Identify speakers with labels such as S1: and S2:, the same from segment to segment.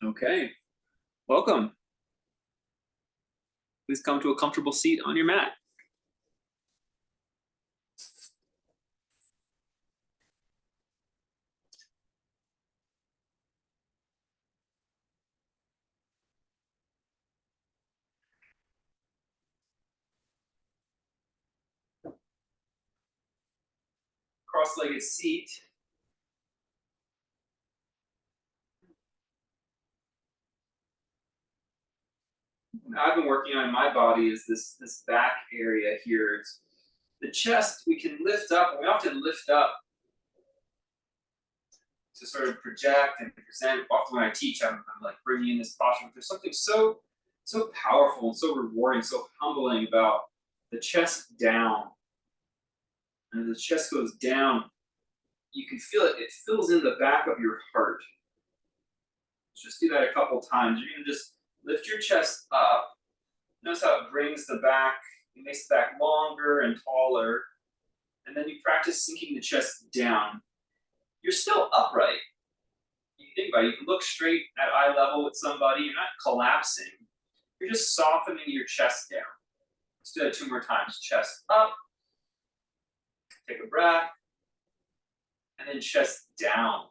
S1: Okay, welcome. Please come to a comfortable seat on your mat. Cross-legged seat. I've been working on in my body is this back area here. It's the chest we can lift up, and we often lift up to sort of project and present. Often when I teach, I'm like bringing in this posture. There's something so powerful and so rewarding, so humbling about the chest down. And the chest goes down, you can feel it. It fills in the back of your heart. Just do that a couple times. You're gonna just lift your chest up. Notice how it brings the back, it makes the back longer and taller. And then you practice sinking the chest down. You're still upright. You think about it, you can look straight at eye level with somebody. You're not collapsing. You're just softening your chest down. Let's do that 2 more times. Chest up. Take a breath. And then chest down.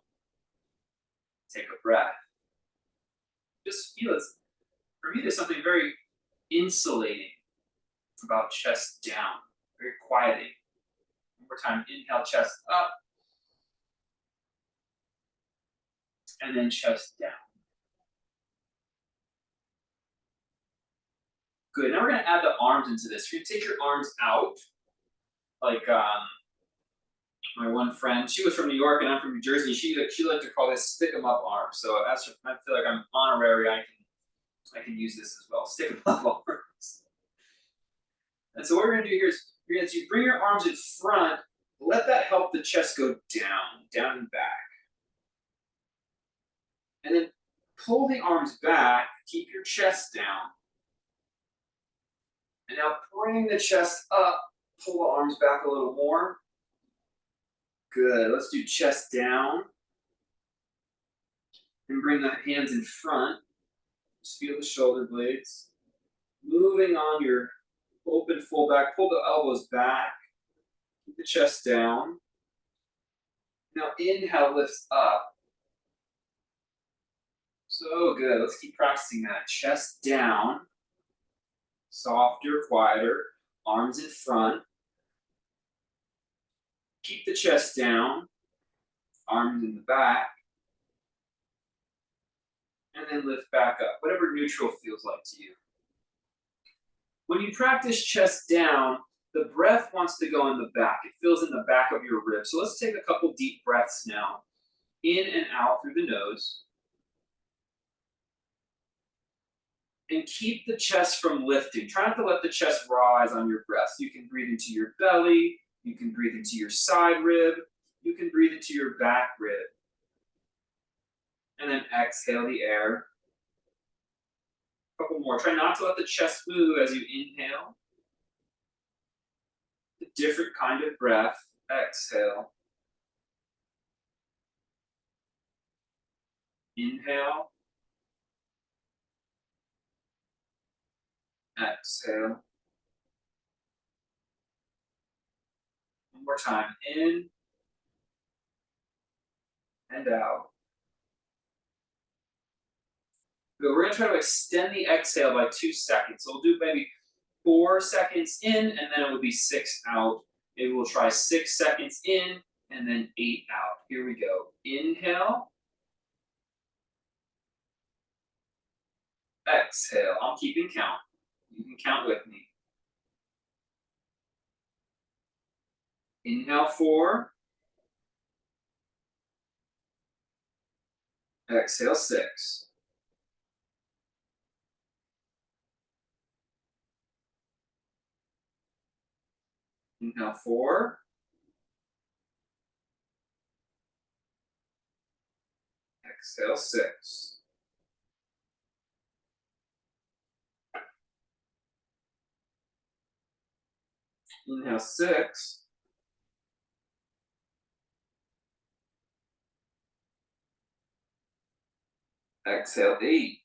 S1: Take a breath. Just feel it. For me, there's something very insulating about chest down, very quieting. One more time, inhale, chest up, and then chest down. Good, now we're gonna add the arms into this. You're gonna take your arms out, like my one friend, she was from New York and I'm from New Jersey. She liked to call this stick 'em up arms. So as I feel like I'm honorary, I can use this as well, stick 'em up arms. And so what we're gonna do here is as you bring your arms in front, let that help the chest go down and back. And then pull the arms back, keep your chest down. And now bring the chest up, pull the arms back a little more. Good, let's do chest down. And bring the hands in front. Just feel the shoulder blades. Moving on your open full back, pull the elbows back. Keep the chest down. Now inhale, lifts up. So good, let's keep practicing that. Chest down. Softer, quieter, arms in front. Keep the chest down, arms in the back. And then lift back up, whatever neutral feels like to you. When you practice chest down, the breath wants to go in the back. It fills in the back of your ribs. So let's take a couple deep breaths now. In and out through the nose. And keep the chest from lifting. Try not to let the chest rise on your breath. You can breathe into your belly. You can breathe into your side rib. You can breathe into your back rib. And then exhale the air. A couple more. Try not to let the chest move as you inhale. A different kind of breath. Exhale. Inhale. Exhale. One more time. In and out. Good. We're going to try to extend the exhale by 2 seconds. So we'll do maybe 4 seconds in, and then it will be 6 out. Maybe we'll try 6 seconds in, and then 8 out. Here we go. Inhale. Exhale. I'm keeping count. You can count with me. Inhale 4. Exhale 6. Inhale 4. Exhale 6. Inhale 6. Exhale, 8.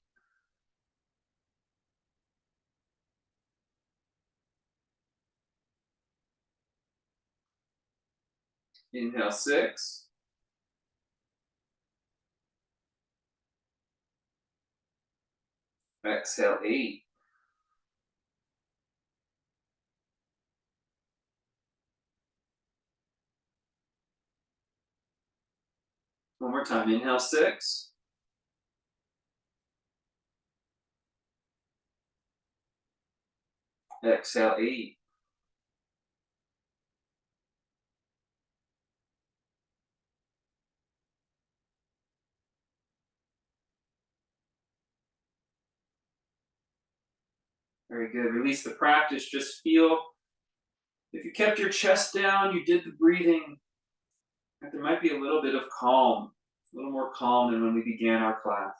S1: Inhale, 6. Exhale, 8. One more time. Inhale, 6. Exhale, 8. Very good. Release the practice. Just feel if you kept your chest down, you did the breathing, that there might be a little bit of calm, a little more calm than when we began our class.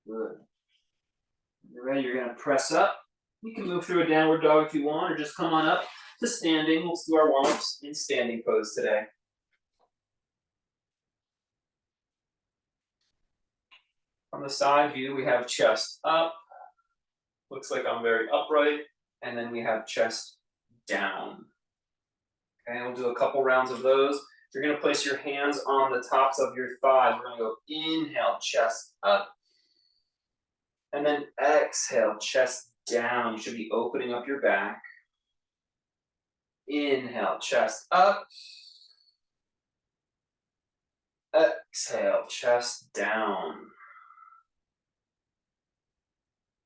S1: Good. When you're ready, you're going to press up. You can move through a downward dog if you want, or just come on up to standing. We'll do our warm-ups in standing pose today. From the side view, we have chest up. Looks like I'm very upright. And then we have chest down. Okay, we'll do a couple rounds of those. You're going to place your hands on the tops of your thighs. We're going to go inhale, chest up. And then exhale, chest down. You should be opening up your back. Inhale, chest up. Exhale, chest down.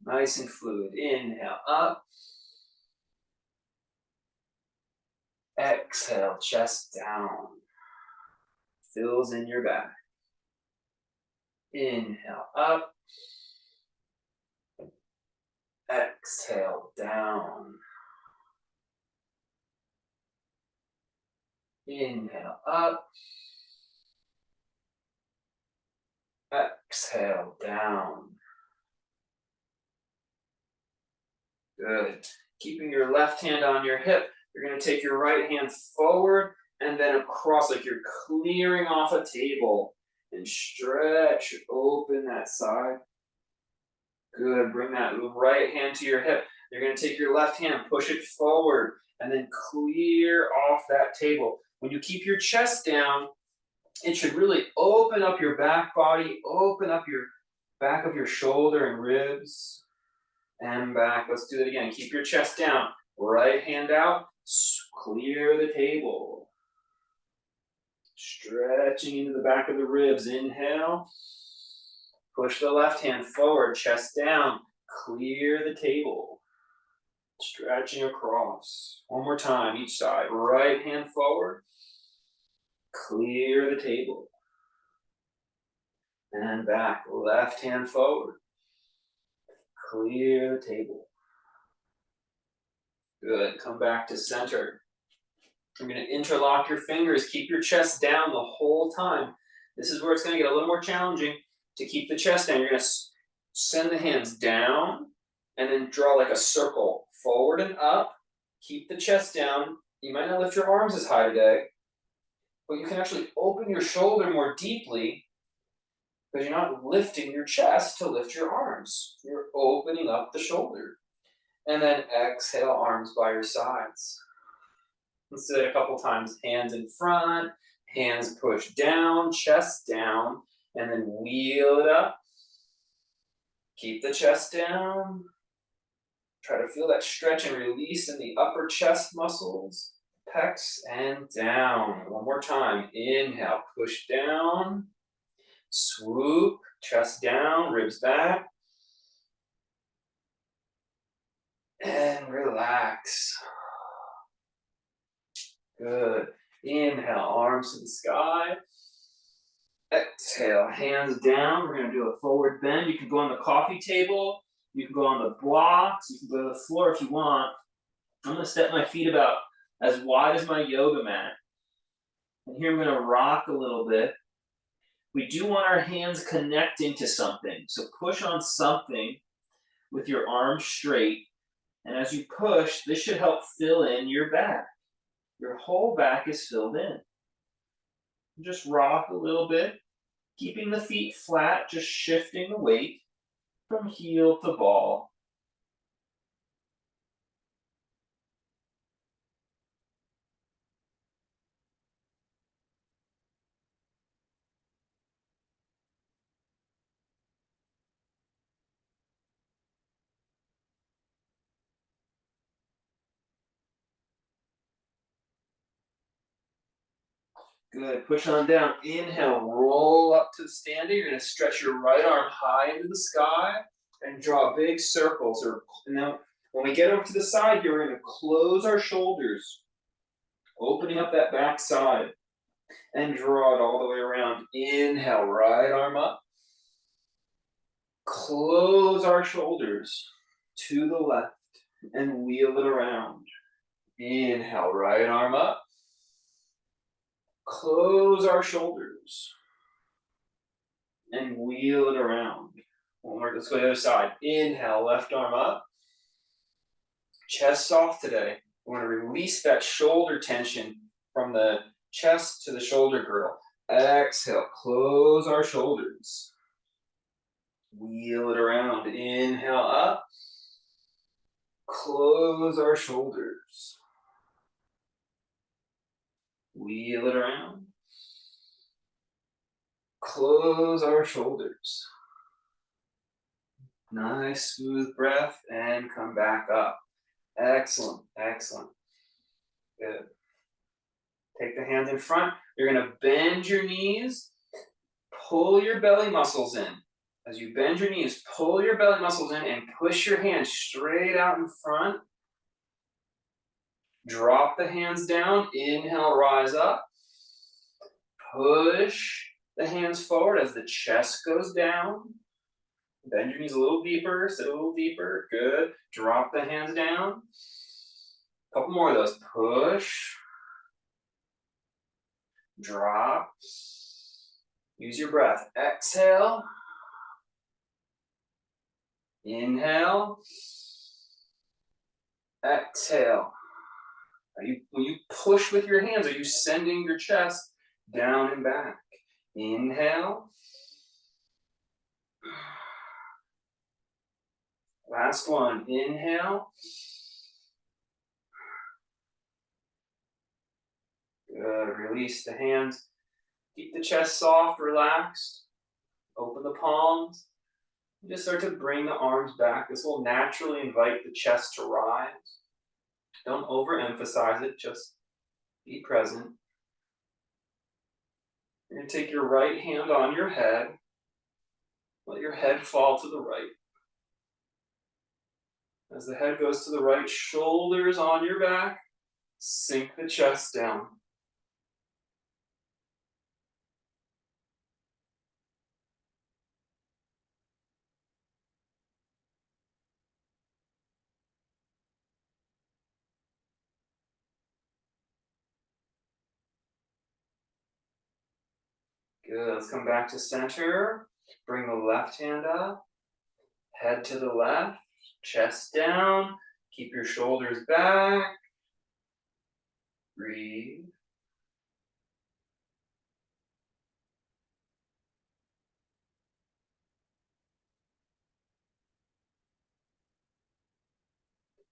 S1: Nice and fluid. Inhale, up. Exhale, chest down. Fills in your back. Inhale, up. Exhale, down. Inhale, up. Exhale, down. Good. Keeping your left hand on your hip, you're going to take your right hand forward and then across like you're clearing off a table. And stretch, open that side. Good. Bring that right hand to your hip. You're going to take your left hand, push it forward, and then clear off that table. When you keep your chest down, it should really open up your back body, open up your back of your shoulder and ribs, and back. Let's do it again. Keep your chest down. Right hand out, clear the table. Stretching into the back of the ribs. Inhale. Push the left hand forward, chest down. Clear the table. Stretching across. One more time, each side. Right hand forward. Clear the table. And back. Left hand forward. Clear the table. Good. Come back to center. You're going to interlock your fingers. Keep your chest down the whole time. This is where it's going to get a little more challenging to keep the chest down. You're going to send the hands down and then draw like a circle forward and up. Keep the chest down. You might not lift your arms as high today, but you can actually open your shoulder more deeply because you're not lifting your chest to lift your arms. You're opening up the shoulder. And then exhale, arms by your sides. Let's do it a couple times. Hands in front, hands push down, chest down, and then wheel it up. Keep the chest down. Try to feel that stretch and release in the upper chest muscles, pecs, and down. One more time. Inhale, push down, swoop, chest down, ribs back, and relax. Good. Inhale, arms to the sky. Exhale, hands down. We're going to do a forward bend. You can go on the coffee table. You can go on the blocks. You can go to the floor if you want. I'm going to step my feet about as wide as my yoga mat. And here I'm going to rock a little bit.
S2: We do want our hands connecting to something. So push on something with your arms straight. And as you push, this should help fill in your back. Your whole back is filled in. Just rock a little bit, keeping the feet flat, just shifting the weight from heel to ball. Good. Push on down. Inhale, roll up to the standing. You're going to stretch your right arm high into the sky and draw big circles. And then when we get over to the side here, we're going to close our shoulders, opening up that back side, and draw it all the way around. Inhale, right arm up. Close our shoulders to the left and wheel it around. Inhale, right arm up. Close our shoulders and wheel it around. One more, let's go to the other side. Inhale, left arm up. Chest soft today. We're going to release that shoulder tension from the chest to the shoulder girdle. Exhale, close our shoulders. Wheel it around. Inhale up. Close our shoulders. Wheel it around. Close our shoulders. Nice smooth breath and come back up. Excellent, excellent. Good. Take the hands in front. You're going to bend your knees, pull your belly muscles in. As you bend your knees, pull your belly muscles in and push your hands straight out in front. Drop the hands down. Inhale, rise up. Push the hands forward as the chest goes down. Bend your knees a little deeper, sit a little deeper. Good. Drop the hands down. A couple more of those. Push. Drop. Use your breath. Exhale. Inhale. Exhale. When you push with your hands, are you sending your chest down and back? Inhale. Last one. Inhale. Good. Release the hands. Keep the chest soft, relaxed. Open the palms. Just start to bring the arms back. This will naturally invite the chest to rise. Don't overemphasize it, just be present. You're going to take your right hand on your head. Let your head fall to the right. As the head goes to the right, shoulders on your back, sink the chest down. Good, let's come back to center. Bring the left hand up, head to the left, chest down. Keep your shoulders back. Breathe.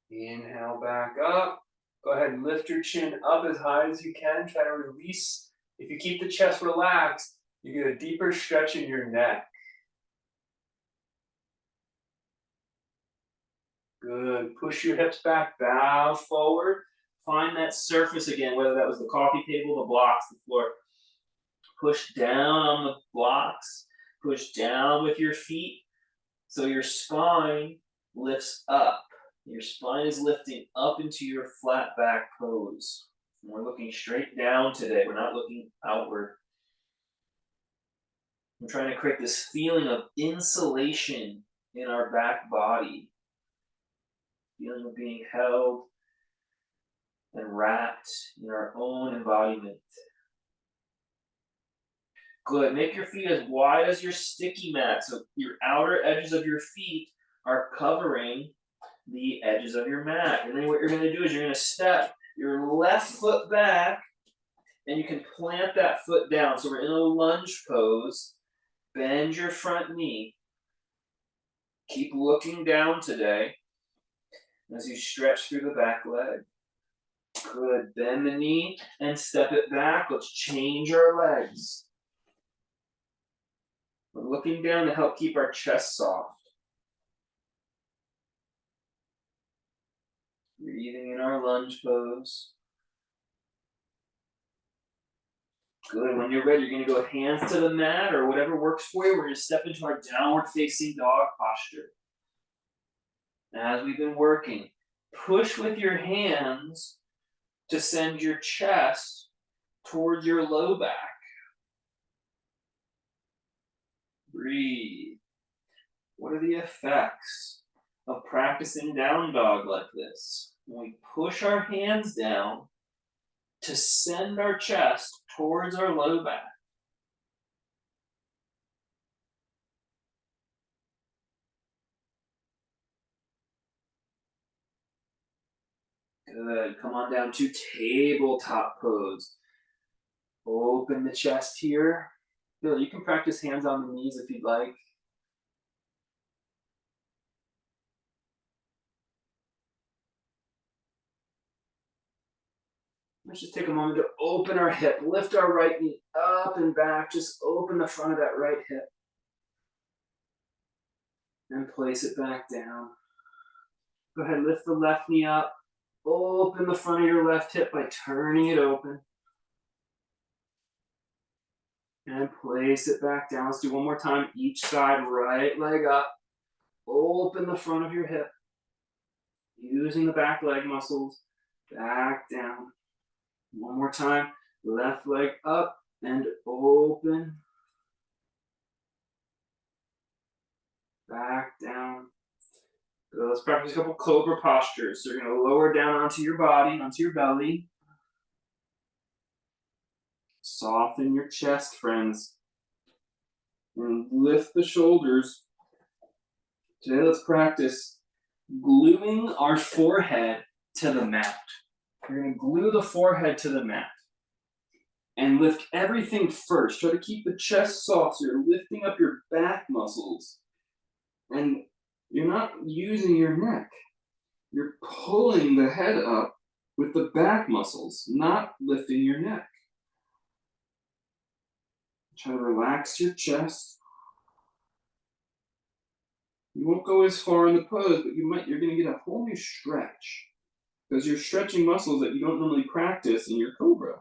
S2: Inhale back up. Go ahead and lift your chin up as high as you can. Try to release. If you keep the chest relaxed, you get a deeper stretch in your neck. Good. Push your hips back, bow forward. Find that surface again, whether that was the coffee table, the blocks, the floor. Push down on the blocks. Push down with your feet so your spine lifts up. Your spine is lifting up into your flat back pose. And we're looking straight down today. We're not looking outward. I'm trying to create this feeling of insulation in our back body. Feeling of being held and wrapped in our own embodiment. Good. Make your feet as wide as your sticky mat. So your outer edges of your feet are covering the edges of your mat. And then what you're going to do is you're going to step your left foot back and you can plant that foot down. So we're in a lunge pose. Bend your front knee. Keep looking down today as you stretch through the back leg. Good. Bend the knee and step it back. Let's change our legs. We're looking down to help keep our chest soft. Breathing in our lunge pose. Good. When you're ready, you're going to go hands to the mat or whatever works for you. We're going to step into our downward facing dog posture. As we've been working, push with your hands to send your chest towards your low back. Breathe. What are the effects of practicing down dog like this? When we push our hands down to send our chest towards our low back. Good. Come on down to tabletop pose. Open the chest here. Bill, you can practice hands on the knees if you'd like. Let's just take a moment to open our hip. Lift our right knee up and back. Just open the front of that right hip. And place it back down. Go ahead, lift the left knee up. Open the front of your left hip by turning it open. And place it back down. Let's do one more time. Each side, right leg up. Open the front of your hip. Using the back leg muscles. Back down. One more time. Left leg up and open. Back down. So let's practice a couple cobra postures. So you're going to lower down onto your body, onto your belly. Soften your chest, friends. And lift the shoulders. Today, let's practice gluing our forehead to the mat. We're going to glue the forehead to the mat. And lift everything first. Try to keep the chest soft so you're lifting up your back muscles. And you're not using your neck. You're pulling the head up with the back muscles, not lifting your neck. Try to relax your chest. You won't go as far in the pose, but you're going to get a whole new stretch because you're stretching muscles that you don't normally practice in your cobra.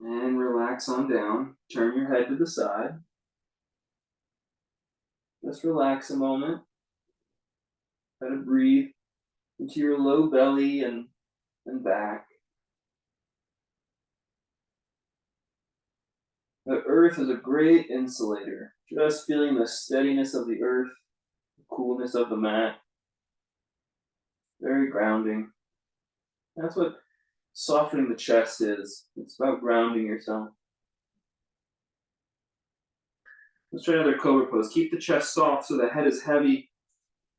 S2: And relax on down. Turn your head to the side. Just relax a moment. Try to breathe into your low belly and back. The earth is a great insulator. Just feeling the steadiness of the earth, the coolness of the mat. Very grounding. That's what softening the chest is. It's about grounding yourself. Let's try another cobra pose. Keep the chest soft so the head is heavy.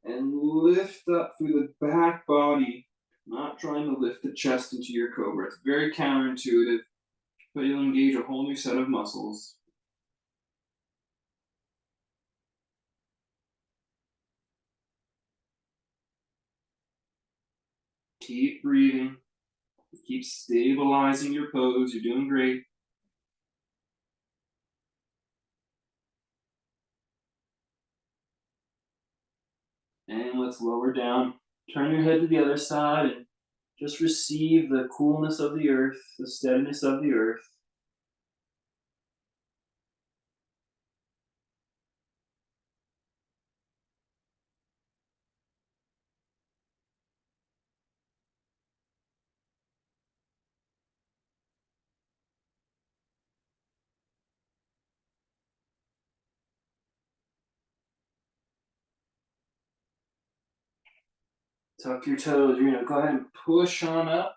S2: And lift up through the back body. Not trying to lift the chest into your cobra. It's very counterintuitive, but you'll engage a whole new set of muscles. Keep breathing. Keep stabilizing your pose. You're doing great. And let's lower down. Turn your head to the other side and just receive the coolness of the earth, the steadiness of the earth. Tuck your toes. You're gonna go ahead and push on up,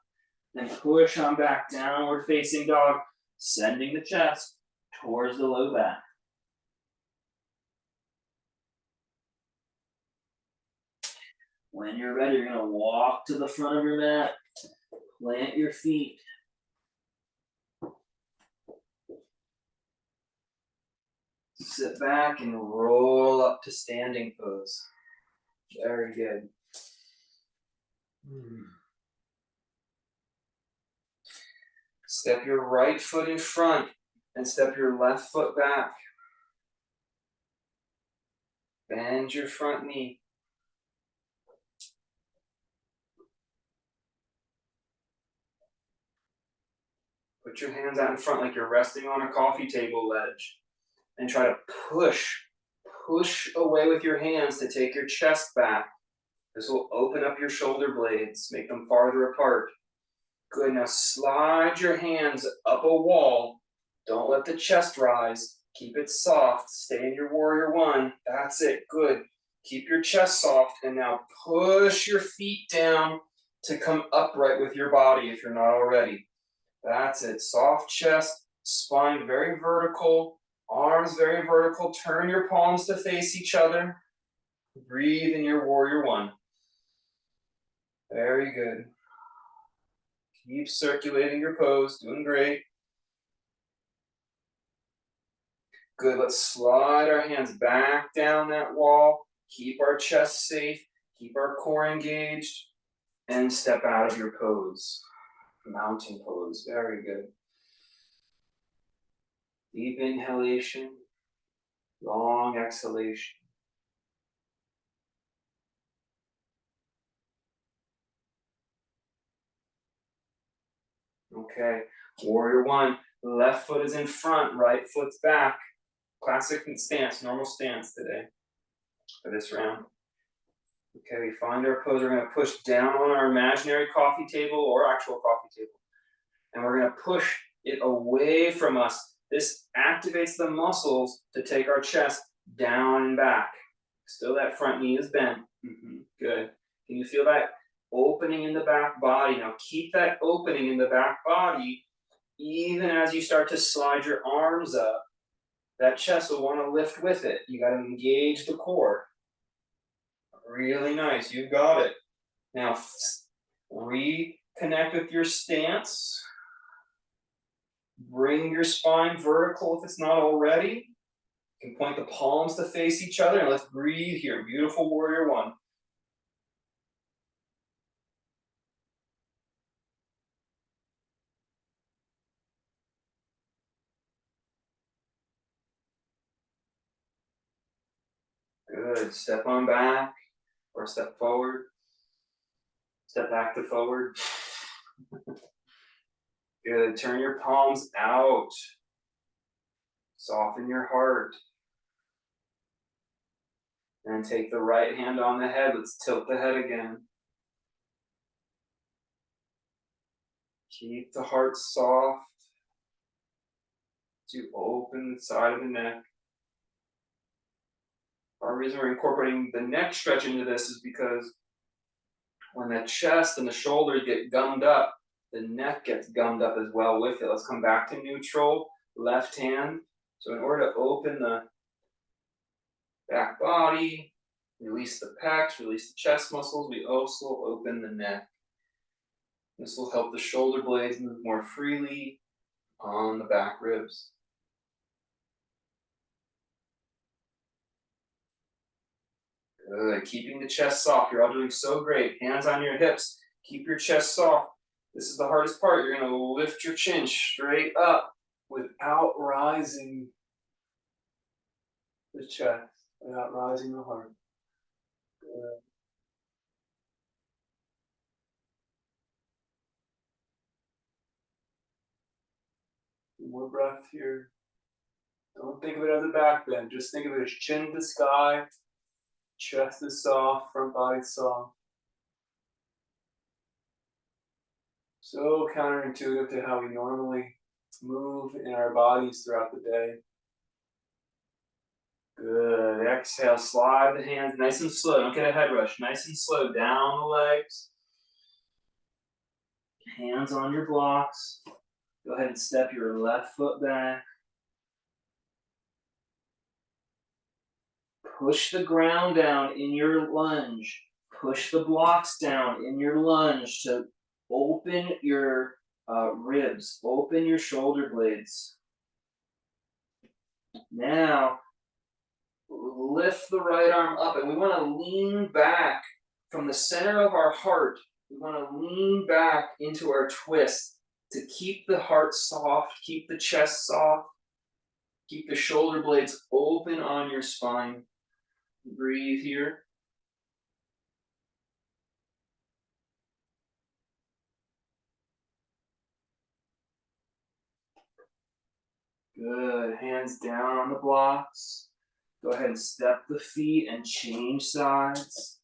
S2: then push on back, downward facing dog, sending the chest towards the low back. When you're ready, you're gonna walk to the front of your mat, plant your feet. Sit back and roll up to standing pose. Very good. Step your right foot in front and step your left foot back. Bend your front knee. Put your hands out in front like you're resting on a coffee table ledge. And try to push away with your hands to take your chest back. This will open up your shoulder blades, make them farther apart. Good, now slide your hands up a wall. Don't let the chest rise. Keep it soft, stay in your warrior one. That's it, good. Keep your chest soft and now push your feet down to come upright with your body if you're not already. That's it, soft chest, spine very vertical, arms very vertical. Turn your palms to face each other. Breathe in your warrior one. Very good. Keep circulating your pose, doing great. Good, let's slide our hands back down that wall. Keep our chest safe, keep our core engaged, and step out of your pose. Mountain pose, very good. Deep inhalation, long exhalation. Okay, warrior one, left foot is in front, right foot's back. Classic stance, normal stance today for this round. Okay, we find our pose, we're gonna push down on our imaginary coffee table or actual coffee table. And we're gonna push it away from us. This activates the muscles to take our chest down and back. Still that front knee is bent. Good. Can you feel that opening in the back body? Now keep that opening in the back body even as you start to slide your arms up. That chest will want to lift with it. You got to engage the core. Really nice. You got it. Now reconnect with your stance. Bring your spine vertical if it's not already. You can point the palms to face each other and let's breathe here. Beautiful warrior one. Good. Step on back or step forward. Step back to forward. Good. Turn your palms out. Soften your heart. And take the right hand on the head. Let's tilt the head again. Keep the heart soft to open the side of the neck. Our reason we're incorporating the neck stretch into this is because when the chest and the shoulders get gummed up, the neck gets gummed up as well with it. Let's come back to neutral, left hand. So in order to open the back body, release the pecs, release the chest muscles, we also open the neck. This will help the shoulder blades move more freely on the back ribs. Good, keeping the chest soft. You're all doing so great. Hands on your hips. Keep your chest soft. This is the hardest part. You're gonna lift your chin straight up without rising the chest, without rising the heart. Good. More breath here. Don't think of it as a back bend. Just think of it as chin to sky. Chest is soft, front body soft. So counterintuitive to how we normally move in our bodies throughout the day. Good. Exhale, slide the hands nice and slow. Don't get a head rush. Nice and slow down the legs. Hands on your blocks. Go ahead and step your left foot back. Push the ground down in your lunge. Push the blocks down in your lunge to open your ribs, open your shoulder blades. Now, lift the right arm up, and we want to lean back from the center of our heart. We want to lean back into our twist to keep the heart soft, keep the chest soft, keep the shoulder blades open on your spine. Breathe here. Good. Hands down on the blocks. Go ahead and step the feet and change sides.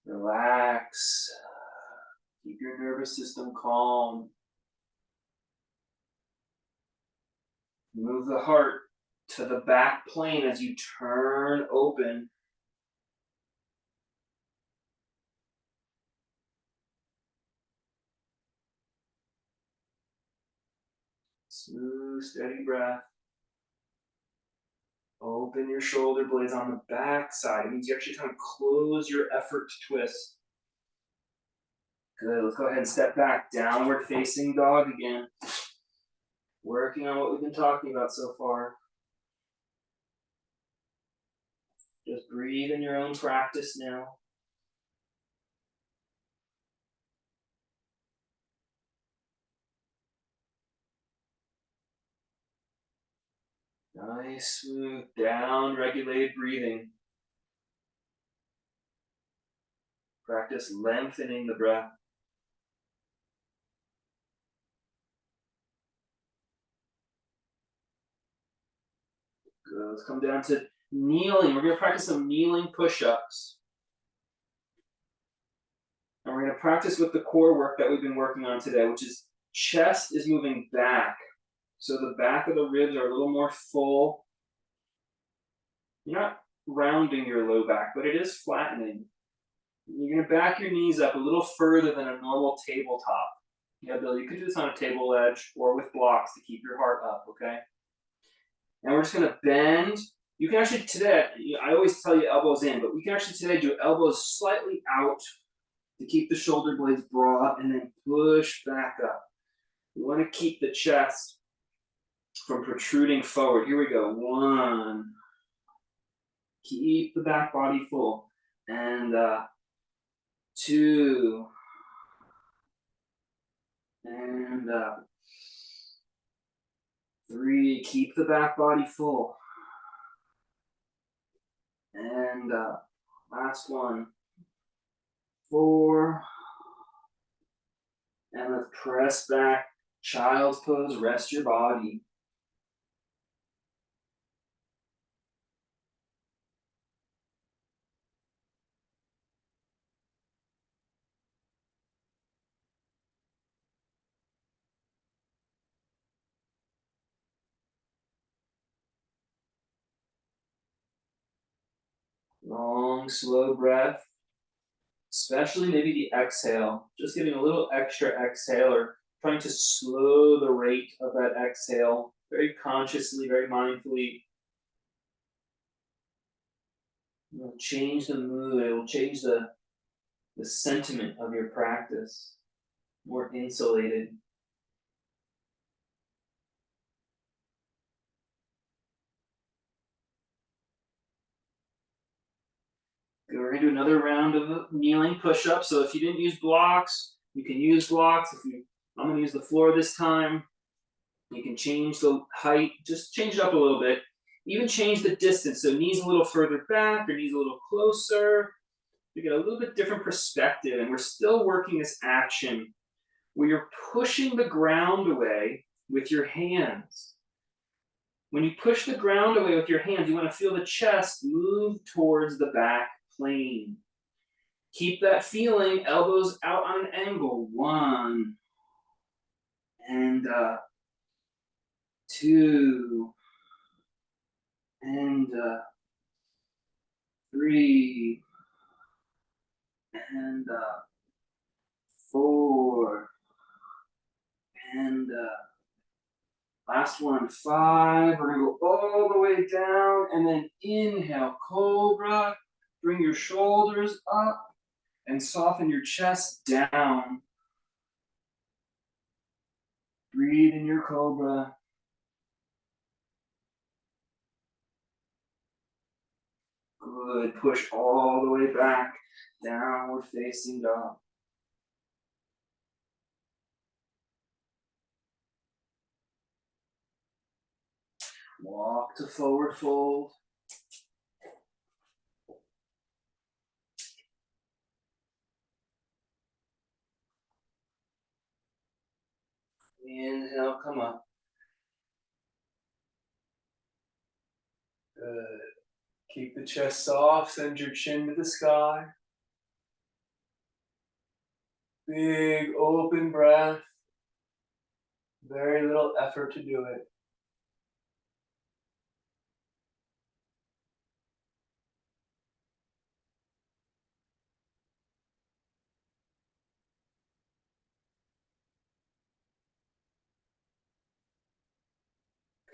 S2: Relax. Keep your nervous system calm. Move the heart to the back plane as you turn open. Smooth, steady breath. Open your shoulder blades on the back side. It means you actually kind of close your effort to twist. Good. Let's go ahead and step back. Downward facing dog again. Working on what we've been talking about so far. Just breathe in your own practice now. Nice, smooth, down, regulated breathing. Practice lengthening the breath. Good. Let's come down to kneeling. We're going to practice some kneeling push-ups. And we're going to practice with the core work that we've been working on today, which is chest is moving back. So the back of the ribs are a little more full. You're not rounding your low back, but it is flattening. You're going to back your knees up a little further than a normal tabletop. Yeah, Bill, you could do this on a table ledge or with blocks to keep your heart up, okay? And we're just going to bend. You can actually today, I always tell you elbows in, but we can actually today do elbows slightly out to keep the shoulder blades broad and then push back up. We want to keep the chest from protruding forward. Here we go. 1. Keep the back body full. And 2. And 3. Keep the back body full. And last one. 4. And let's press back. Child's pose. Rest your body. Long, slow breath, especially maybe the exhale, just giving a little extra exhale or trying to slow the rate of that exhale very consciously, very mindfully. It'll change the mood, it will change the sentiment of your practice, more insulated. We're going to do another round of kneeling push-ups. So if you didn't use blocks, you can use blocks. I'm going to use the floor this time. You can change the height, just change it up a little bit. Even change the distance. So knees a little further back, or knees a little closer. You get a little bit different perspective. And we're still working this action where you're pushing the ground away with your hands. When you push the ground away with your hands, you want to feel the chest move towards the back plane. Keep that feeling, elbows out on an angle. 1. And 2. and 3, and 4, and last one, 5. We're gonna go all the way down, and then inhale, cobra. Bring your shoulders up and soften your chest down. Breathe in your cobra. Good. Push all the way back. Downward facing dog. Walk to forward fold. Inhale, come up. Good. Keep the chest soft, send your chin to the sky. Big open breath. Very little effort to do it.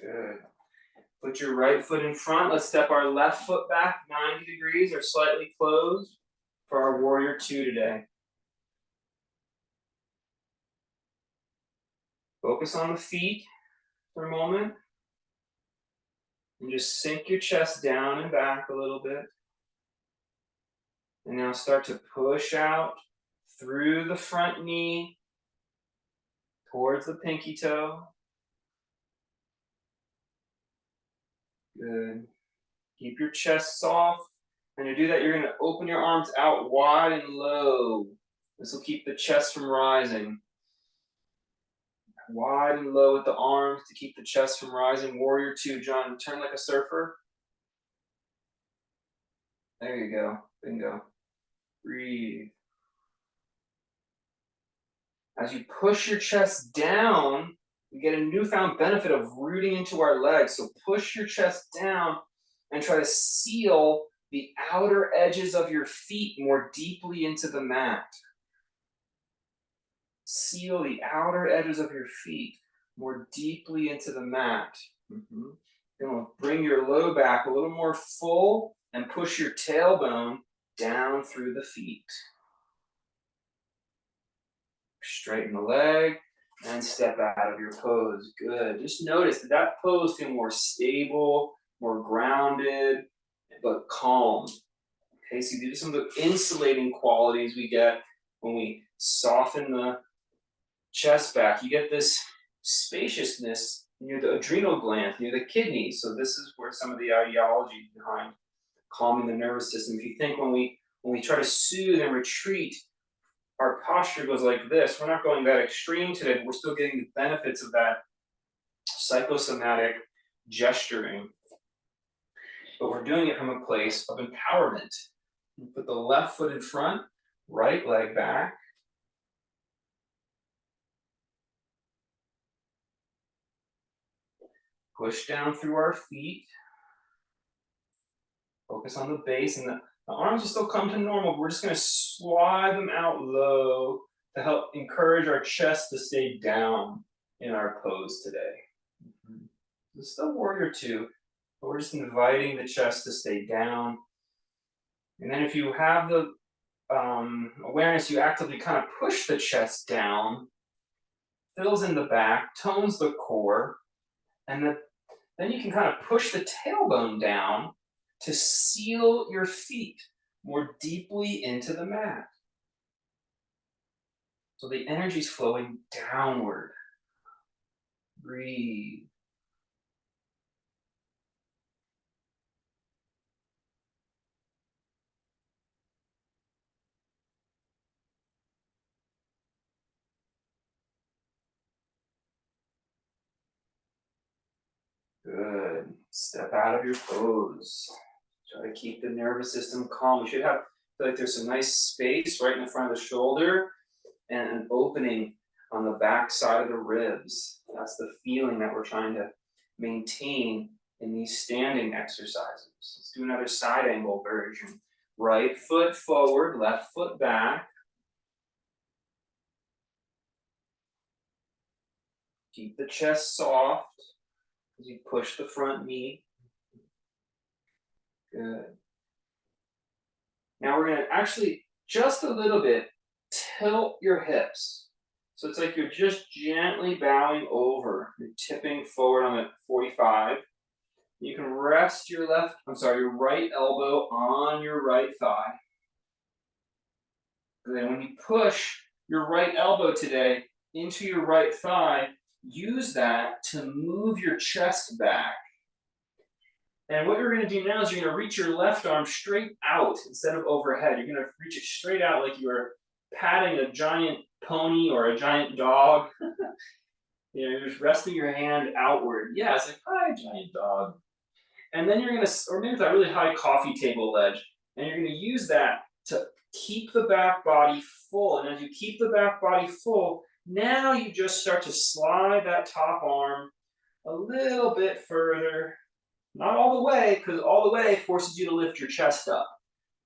S2: Good. Put your right foot in front. Let's step our left foot back 90 degrees or slightly closed for our warrior 2 today. Focus on the feet for a moment. And just sink your chest down and back a little bit. And now start to push out through the front knee towards the pinky toe. Good. Keep your chest soft. And to do that, you're going to open your arms out wide and low. This will keep the chest from rising. Wide and low with the arms to keep the chest from rising. Warrior 2, John, turn like a surfer. There you go. Bingo. Breathe. As you push your chest down, we get a newfound benefit of rooting into our legs. So push your chest down and try to seal the outer edges of your feet more deeply into the mat. Seal the outer edges of your feet more deeply into the mat. You're going to bring your low back a little more full and push your tailbone down through the feet. Straighten the leg and step out of your pose. Good. Just notice that pose feels more stable, more grounded, but calm. Okay, so these are some of the insulating qualities we get when we soften the chest back. You get this spaciousness near the adrenal glands, near the kidneys. So this is where some of the ideology behind calming the nervous system. If you think when we try to soothe and retreat, our posture goes like this. We're not going that extreme today, but we're still getting the benefits of that psychosomatic gesturing. But we're doing it from a place of empowerment. You put the left foot in front, right leg back. Push down through our feet. Focus on the base, and the arms will still come to normal. But we're just going to slide them out low to help encourage our chest to stay down in our pose today. It's still warrior 2, but we're just inviting the chest to stay down. And then if you have the awareness, you actively kind of push the chest down, fills in the back, tones the core, and then you can kind of push the tailbone down to seal your feet more deeply into the mat. So the energy's flowing downward. Breathe. Good. Step out of your pose. Try to keep the nervous system calm. We should feel like there's some nice space right in the front of the shoulder and an opening on the back side of the ribs. That's the feeling that we're trying to maintain in these standing exercises. Let's do another side angle version. Right foot forward, left foot back. Keep the chest soft as you push the front knee. Good. Now we're going to actually just a little bit tilt your hips. So it's like you're just gently bowing over. You're tipping forward on the 45. You can rest your your right elbow on your right thigh. And then when you push your right elbow today into your right thigh, use that to move your chest back. And what you're going to do now is you're going to reach your left arm straight out instead of overhead. You're going to reach it straight out like you're patting a giant pony or a giant dog. You're just resting your hand outward. Yeah, it's like, hi, giant dog. And then you're going to, or maybe that really high coffee table ledge, and you're going to use that to keep the back body full. And as you keep the back body full, now you just start to slide that top arm a little bit further. Not all the way, because all the way forces you to lift your chest up.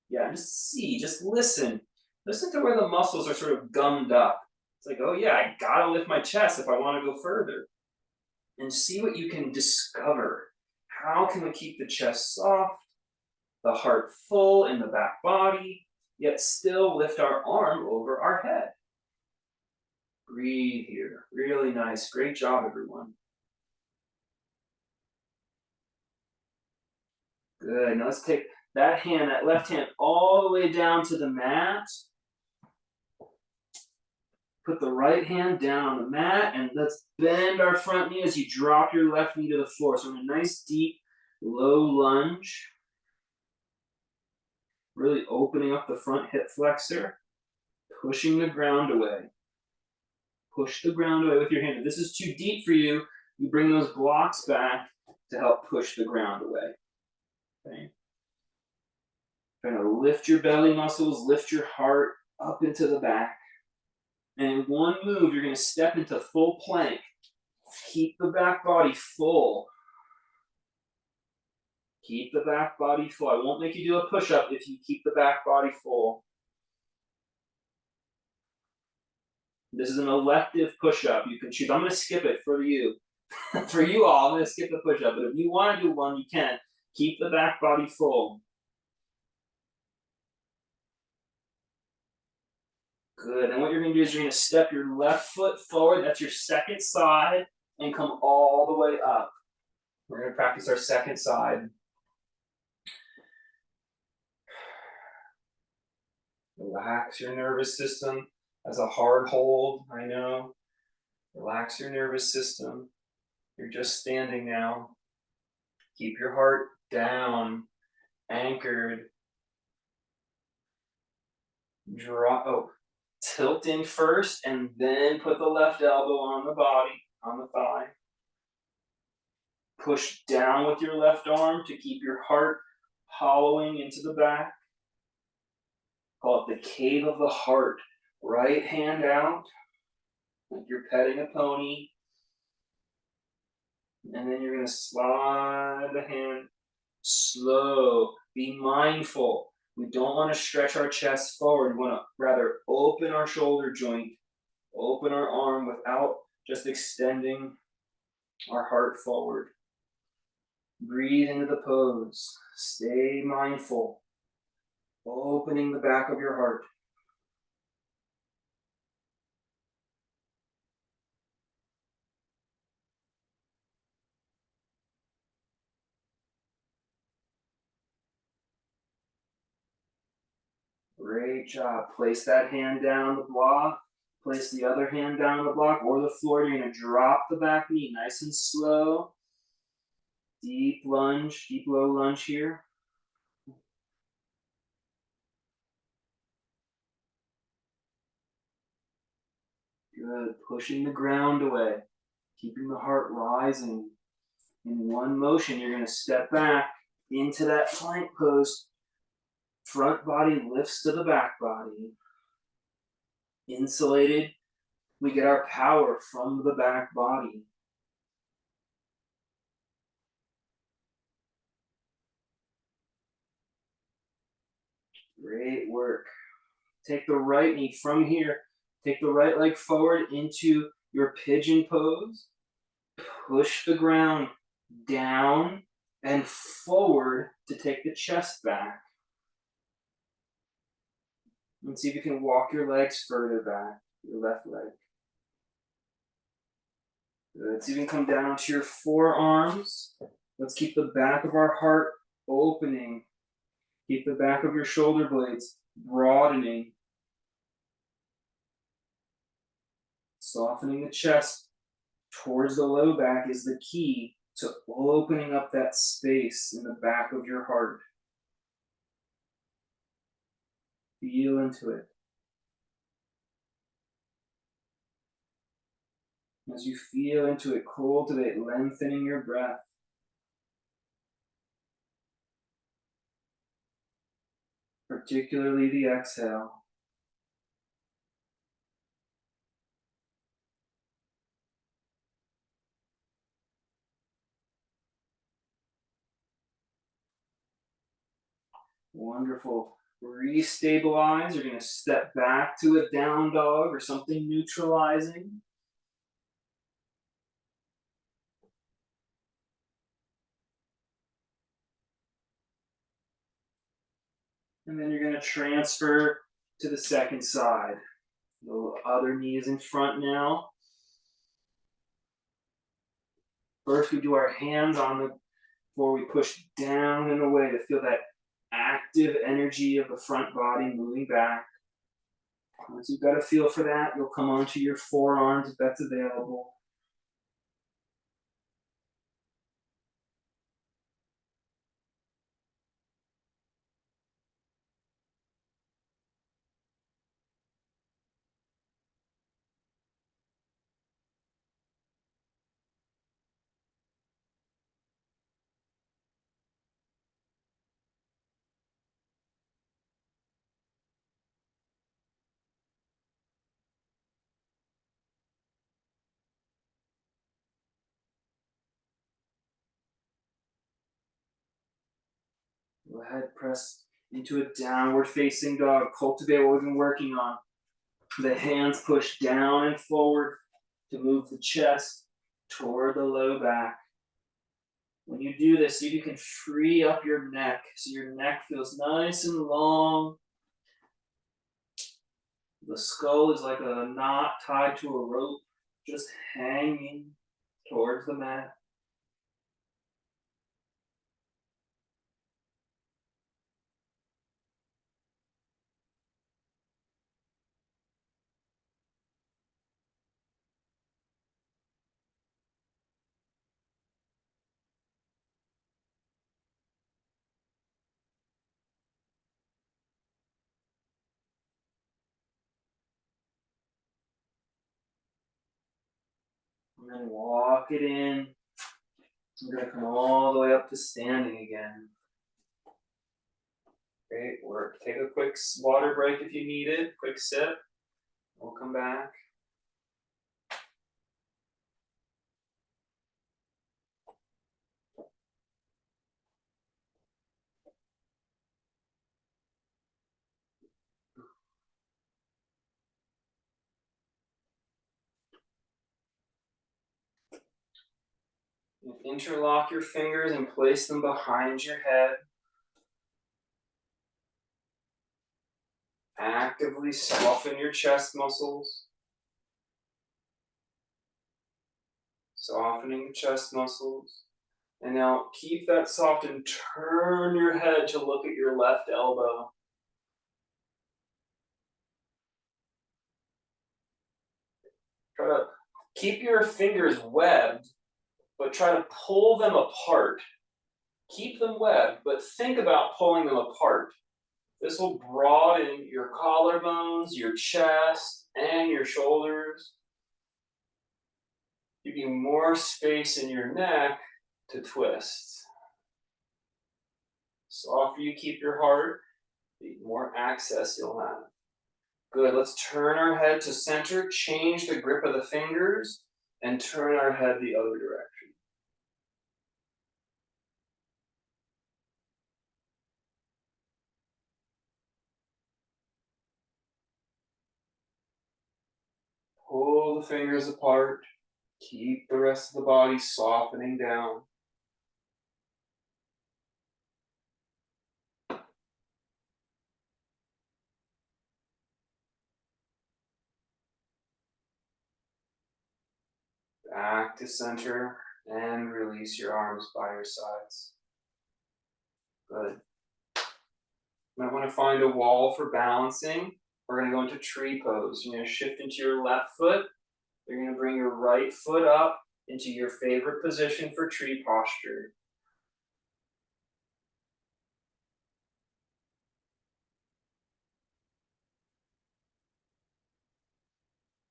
S2: Yeah, just listen. Listen to where the muscles are sort of gummed up. It's like, oh yeah, I gotta lift my chest if I want to go further. And see what you can discover. How can we keep the chest soft, the heart full in the back body, yet still lift our arm over our head? Breathe here. Really nice. Great job, everyone. Good. Now let's take that left hand, all the way down to the mat. Put the right hand down on the mat, and let's bend our front knee as you drop your left knee to the floor. So in a nice, deep, low lunge. Really opening up the front hip flexor, pushing the ground away. Push the ground away with your hand. If this is too deep for you, you bring those blocks back to help push the ground away. Okay. Trying to lift your belly muscles, lift your heart up into the back. And in one move, you're going to step into full plank. Keep the back body full. Keep the back body full. I won't make you do a push-up if you keep the back body full. This is an elective push-up. You can choose. I'm going to skip it for you. For you all, I'm going to skip the push-up. But if you want to do one, you can. Keep the back body full. Good. And what you're going to do is you're going to step your left foot forward. That's your second side. And come all the way up. We're going to practice our second side. Relax your nervous system. As a hard hold, I know. Relax your nervous system. You're just standing now. Keep your heart down, anchored. Tilt in first and then put the left elbow on the body, on the thigh. Push down with your left arm to keep your heart hollowing into the back. Call it the cave of the heart. Right hand out, like you're petting a pony. And then you're going to slide the hand slow. Be mindful. We don't want to stretch our chest forward. We want to rather open our shoulder joint, open our arm without just extending our heart forward. Breathe into the pose. Stay mindful. Opening the back of your heart. Great job. Place that hand down the block. Place the other hand down the block or the floor. You're going to drop the back knee nice and slow. Deep lunge, deep low lunge here. Good. Pushing the ground away. Keeping the heart rising. In one motion, you're going to step back into that plank pose. Front body lifts to the back body. Insulated. We get our power from the back body. Great work. Take the right knee from here. Take the right leg forward into your pigeon pose. Push the ground down and forward to take the chest back. And see if you can walk your legs further back, your left leg. Good. See if you can come down to your forearms. Let's keep the back of our heart opening. Keep the back of your shoulder blades broadening. Softening the chest towards the low back is the key to opening up that space in the back of your heart. Feel into it. As you feel into it, cultivate lengthening your breath. Particularly the exhale. Wonderful. Restabilize. You're going to step back to a down dog or something neutralizing. And then you're going to transfer to the second side. The other knee is in front now. First, we do our hands on the floor. We push down and away to feel that active energy of the front body moving back. Once you've got a feel for that, you'll come onto your forearms if that's available. Go ahead, press into a downward facing dog. Cultivate what we've been working on. The hands push down and forward to move the chest toward the low back. When you do this, see if you can free up your neck so your neck feels nice and long. The skull is like a knot tied to a rope, just hanging towards the mat. And then walk it in. We're going to come all the way up to standing again. Great work. Take a quick water break if you need it. Quick sip. We'll come back. Interlock your fingers and place them behind your head. Actively soften your chest muscles. Softening the chest muscles. And now keep that soft and turn your head to look at your left elbow. Try to keep your fingers webbed, but try to pull them apart. Keep them webbed, but think about pulling them apart. This will broaden your collarbones, your chest, and your shoulders. Give you more space in your neck to twist. Softer you keep your heart, the more access you'll have. Good, let's turn our head to center, change the grip of the fingers, and turn our head the other direction. Pull the fingers apart. Keep the rest of the body softening down. Back to center and release your arms by your sides. Good. You might want to find a wall for balancing. We're going to go into tree pose. You're going to shift into your left foot. You're going to bring your right foot up into your favorite position for tree posture.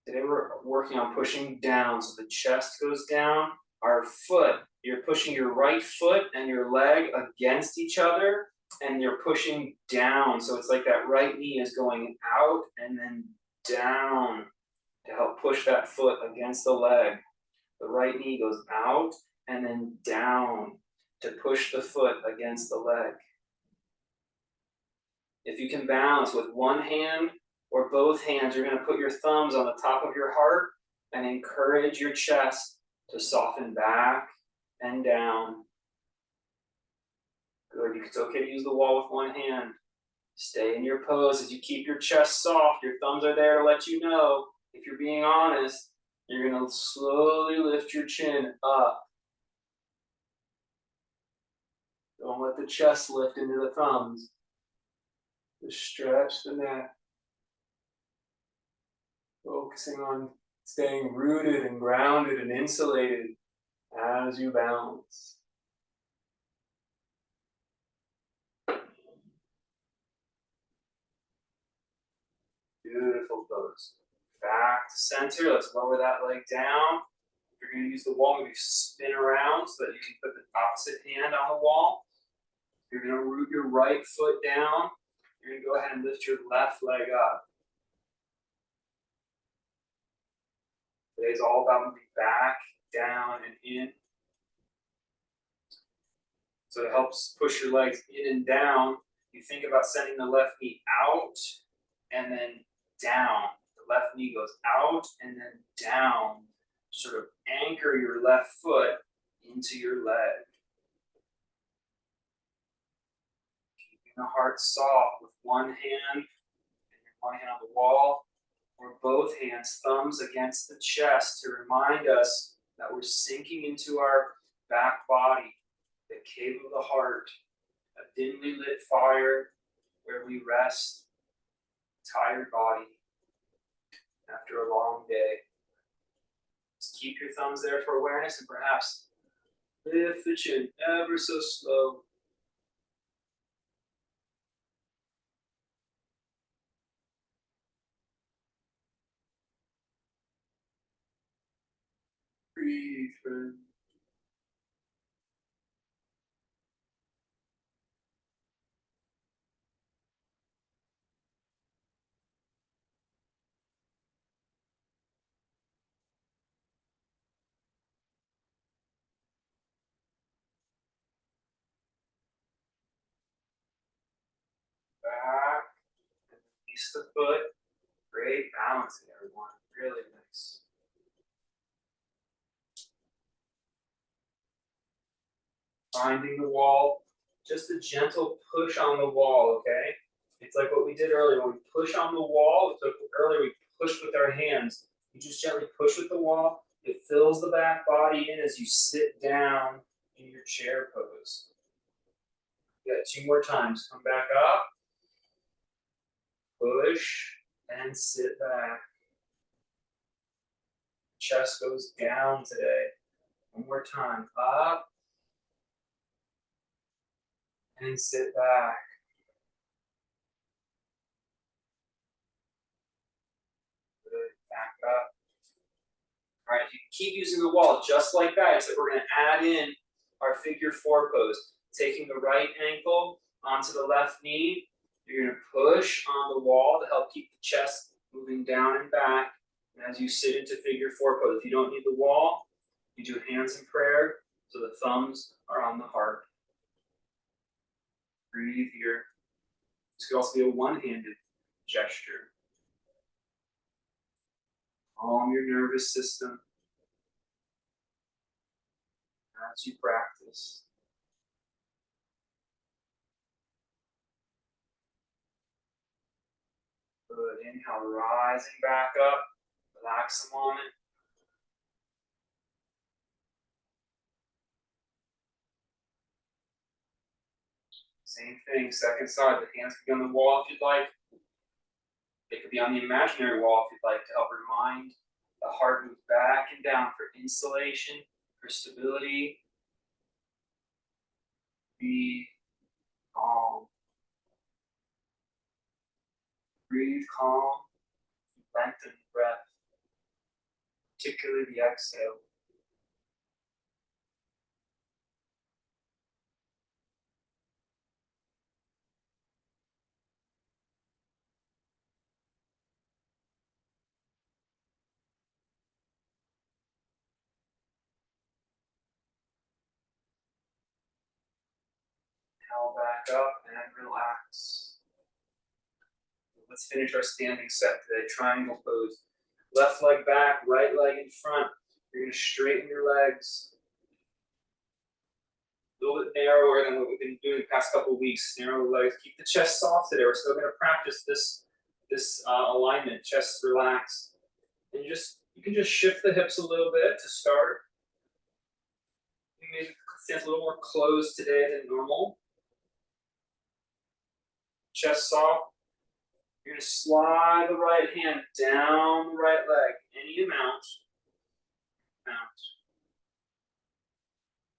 S2: Today we're working on pushing down, so the chest goes down. Our foot, you're pushing your right foot and your leg against each other, and you're pushing down. So it's like that right knee is going out and then down to help push that foot against the leg. The right knee goes out and then down to push the foot against the leg. If you can balance with one hand or both hands, you're going to put your thumbs on the top of your heart and encourage your chest to soften back and down. Good. It's okay to use the wall with one hand. Stay in your pose as you keep your chest soft. Your thumbs are there to let you know, if you're being honest, you're going to slowly lift your chin up. Don't let the chest lift into the thumbs. Just stretch the neck. Focusing on staying rooted and grounded and insulated as you balance. Beautiful pose. Back to center. Let's lower that leg down. If you're going to use the wall, maybe spin around so that you can put the opposite hand on the wall. You're going to root your right foot down. You're going to go ahead and lift your left leg up. Today's all about moving back, down, and in. So to help push your legs in and down, you think about sending the left knee out and then down. The left knee goes out and then down. Sort of anchor your left foot into your leg. Keeping the heart soft with one hand and one hand on the wall, or both hands, thumbs against the chest to remind us that we're sinking into our back body, the cave of the heart, a dimly lit fire where we rest, tired body after a long day. Just keep your thumbs there for awareness and perhaps lift the chin ever so slow. Breathe, friend. Back, release the foot. Great balancing, everyone. Really nice. Finding the wall, just a gentle push on the wall, okay? It's like what we did earlier. When we push on the wall, so earlier we pushed with our hands. You just gently push with the wall. It fills the back body in as you sit down in your chair pose. You got 2 more times. Come back up. Push and sit back. Chest goes down today. 1 more time. Up and sit back. Good. Back up. All right, you keep using the wall just like that, except we're going to add in our figure 4 pose. Taking the right ankle onto the left knee. You're going to push on the wall to help keep the chest moving down and back. And as you sit into figure 4 pose, if you don't need the wall, you do hands in prayer, so the thumbs are on the heart. Breathe here. This could also be a one-handed gesture.
S1: Calm your nervous system as you practice. Good. Inhale, rising back up. Relax a moment. Same thing, second side. The hands can be on the wall if you'd like. They could be on the imaginary wall if you'd like to help remind the heart move back and down for insulation, for stability. Be calm. Breathe calm. Lengthen the breath, particularly the exhale. Inhale back up and relax. Let's finish our standing set today. Triangle pose. Left leg back, right leg in front. You're going to straighten your legs. A little bit narrower than what we've been doing the past couple of weeks. Narrow the legs. Keep the chest soft today. We're still going to practice this alignment. Chest relaxed. And you can just shift the hips a little bit to start. You maybe stand a little more closed today than normal. Chest soft. You're going to slide the right hand down the right leg, any amount.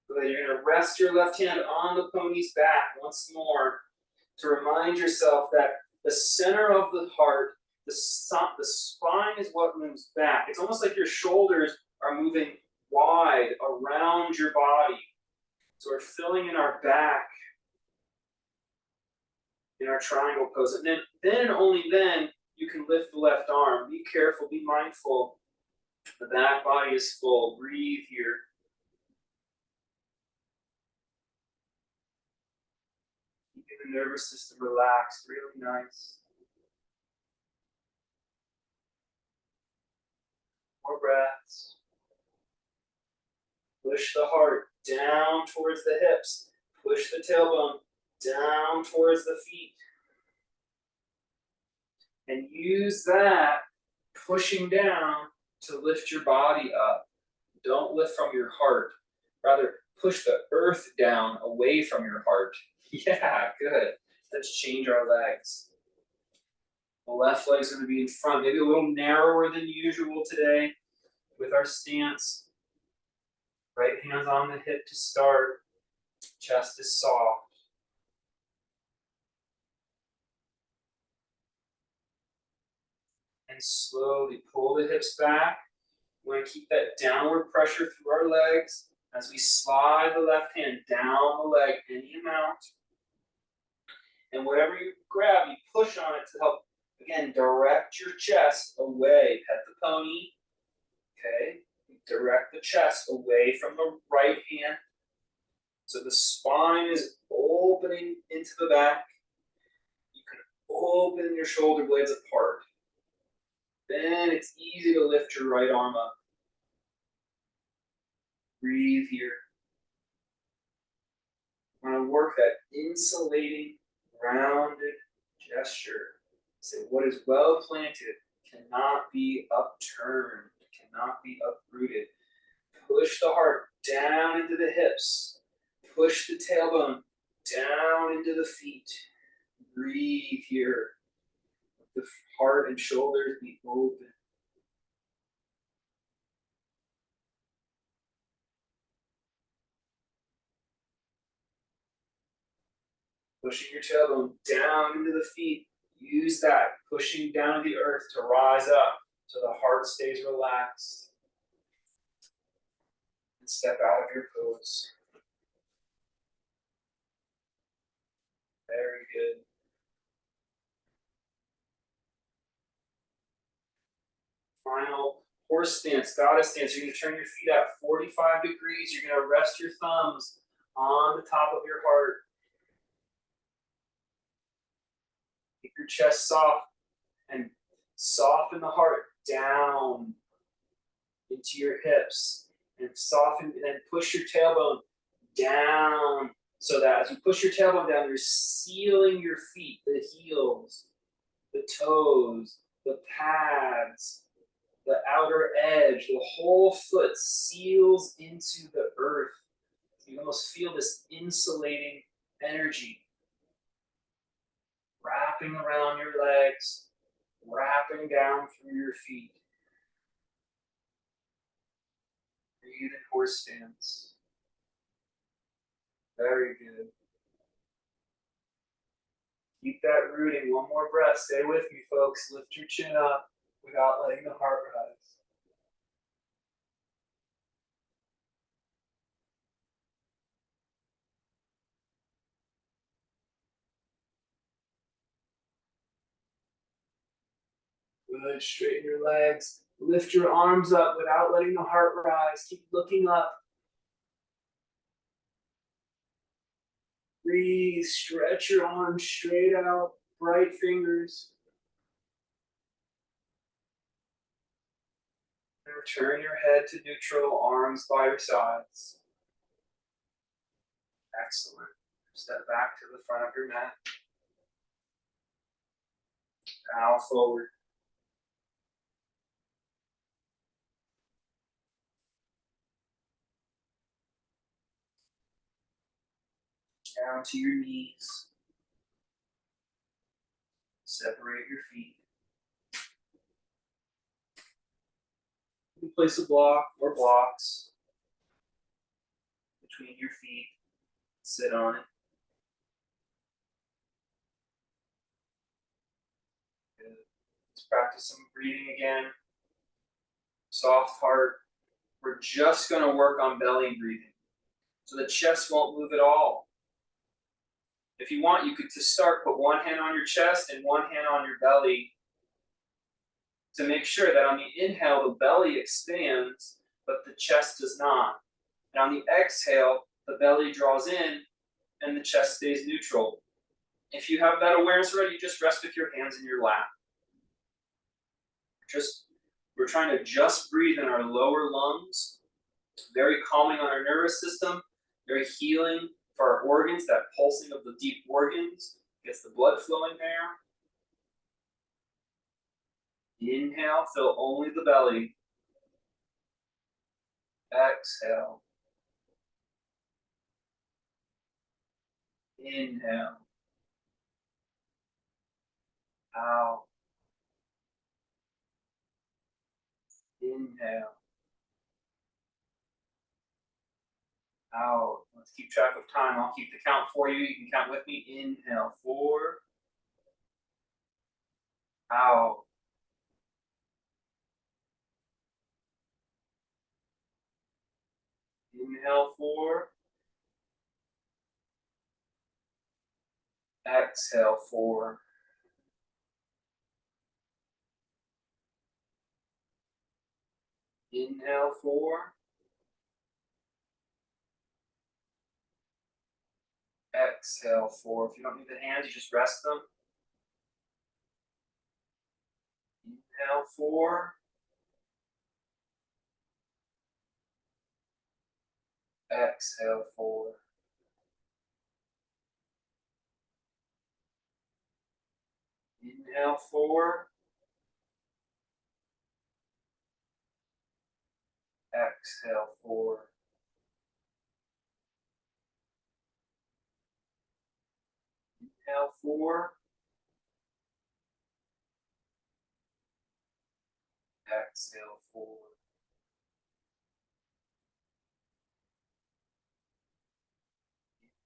S1: Good. You're going to rest your left hand on the pony's back once more to remind yourself that the center of the heart, the spine is what moves back. It's almost like your shoulders are moving wide around your body. So we're filling in our back in our triangle pose. And then only then you can lift the left arm. Be careful, be mindful. The back body is full. Breathe here. Keeping the nervous system relaxed, really nice. More breaths. Push the heart down towards the hips. Push the tailbone down towards the feet. And use that pushing down to lift your body up. Don't lift from your heart. Rather, push the earth down away from your heart. Yeah, good. Let's change our legs. The left leg's going to be in front, maybe a little narrower than usual today with our stance. Right hand's on the hip to start. Chest is soft. And slowly pull the hips back. We want to keep that downward pressure through our legs as we slide the left hand down the leg any amount. And whatever you grab, you push on it to help, again, direct your chest away. Pet the pony. Okay. Direct the chest away from the right hand. So the spine is opening into the back. You can open your shoulder blades apart. Then it's easy to lift your right arm up. Breathe here. We're going to work that insulating, rounded gesture. Say what is well planted cannot be upturned, cannot be uprooted. Push the heart down into the hips. Push the tailbone down into the feet. Breathe here. Let the heart and shoulders be open. Pushing your tailbone down into the feet. Use that, pushing down to the earth to rise up so the heart stays relaxed. And step out of your pose. Very good. Final horse stance, goddess stance. You're going to turn your feet out 45 degrees. You're going to rest your thumbs on the top of your heart. Keep your chest soft and soften the heart down
S2: into your hips and soften and then push your tailbone down so that as you push your tailbone down, you're sealing your feet, the heels, the toes, the pads, the outer edge, the whole foot seals into the earth. You almost feel this insulating energy wrapping around your legs, wrapping down through your feet. Breathe in horse stance. Very good. Keep that rooting. One more breath. Stay with me, folks. Lift your chin up without letting the heart rise. Good. Straighten your legs. Lift your arms up without letting the heart rise. Keep looking up. Breathe. Stretch your arms straight out. Bright fingers. And return your head to neutral, arms by your sides. Excellent. Step back to the front of your mat. Bow forward. Down to your knees. Separate your feet. You can place a block or blocks between your feet. Sit on it. Good. Let's practice some breathing again. Soft heart. We're just going to work on belly breathing. So the chest won't move at all. If you want, you could to start put one hand on your chest and one hand on your belly to make sure that on the inhale, the belly expands, but the chest does not. And on the exhale, the belly draws in and the chest stays neutral. If you have that awareness already, you just rest with your hands in your lap. We're trying to just breathe in our lower lungs, very calming on our nervous system, very healing for our organs, that pulsing of the deep organs gets the blood flowing there. Inhale, fill only the belly. Exhale. Inhale. Out. Inhale. Out. Let's keep track of time. I'll keep the count for you. You can count with me. Inhale, 4. Out. Inhale, 4. Exhale, 4. Inhale, 4. Exhale, 4. If you don't need the hands, you just rest them. Inhale, 4. Exhale, 4. Inhale, 4. Exhale, 4. Inhale, 4. Exhale, 4.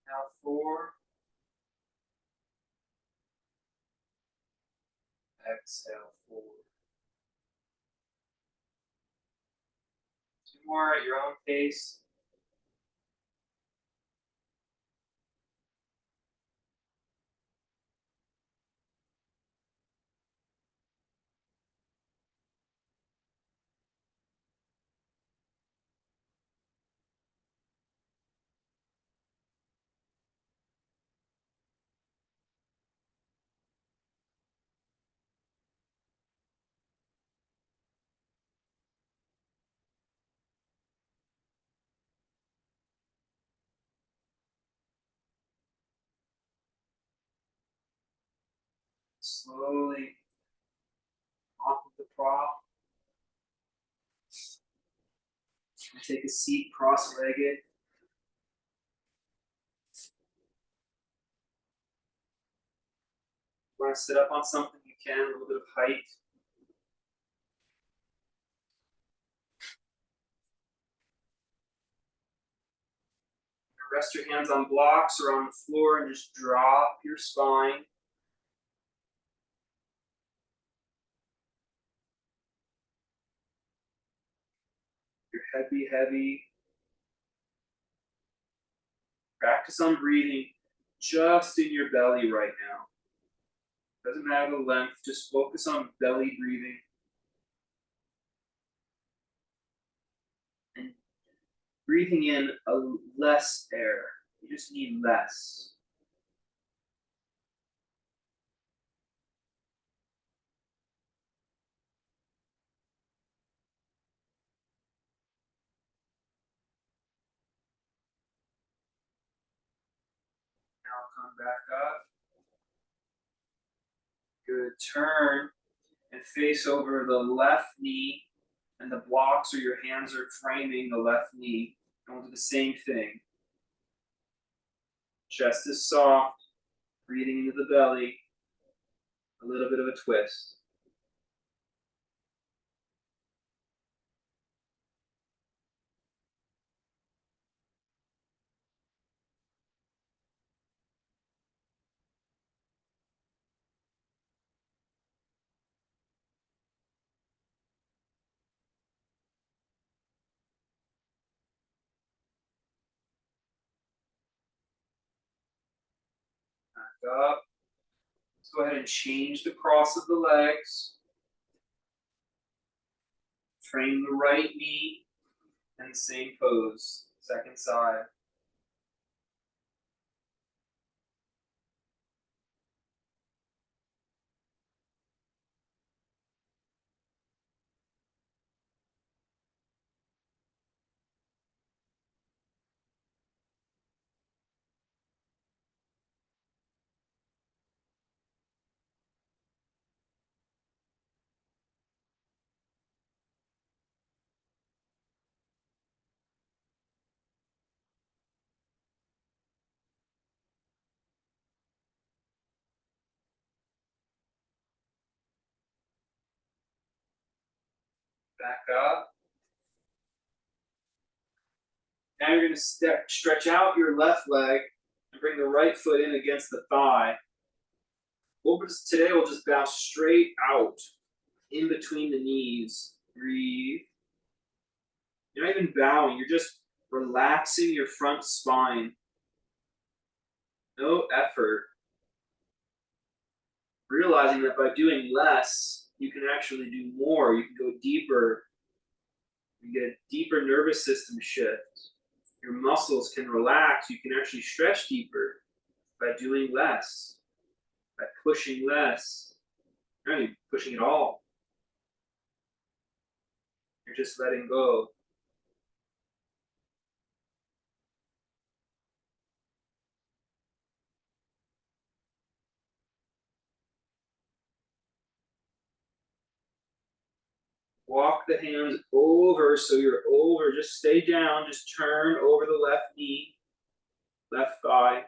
S2: Inhale, 4. Exhale, 4. 2 more at your own pace.
S1: slowly off of the prop. And take a seat cross-legged. You want to sit up on something, you can, a little bit of height. Rest your hands on blocks or on the floor and just drop your spine. Your head be heavy. Practice on breathing just in your belly right now. Doesn't matter the length, just focus on belly breathing. And breathing in less air. You just need less. Now come back up. Good. Turn and face over the left knee, and the blocks or your hands are framing the left knee. And we'll do the same thing. Chest is soft, breathing into the belly, a little bit of a twist. Back up. Let's go ahead and change the cross of the legs. Frame the right knee and the same pose, second side. Back up. Now you're going to stretch out your left leg and bring the right foot in against the thigh. Today we'll just bow straight out in between the knees. Breathe. You're not even bowing, you're just relaxing your front spine. No effort. Realizing that by doing less, you can actually do more. You can go deeper. You get a deeper nervous system shift. Your muscles can relax. You can actually stretch deeper by doing less, by pushing less. You're not even pushing at all. You're just letting go. Walk the hands over so you're over. Just stay down. Just turn over the left knee, left thigh.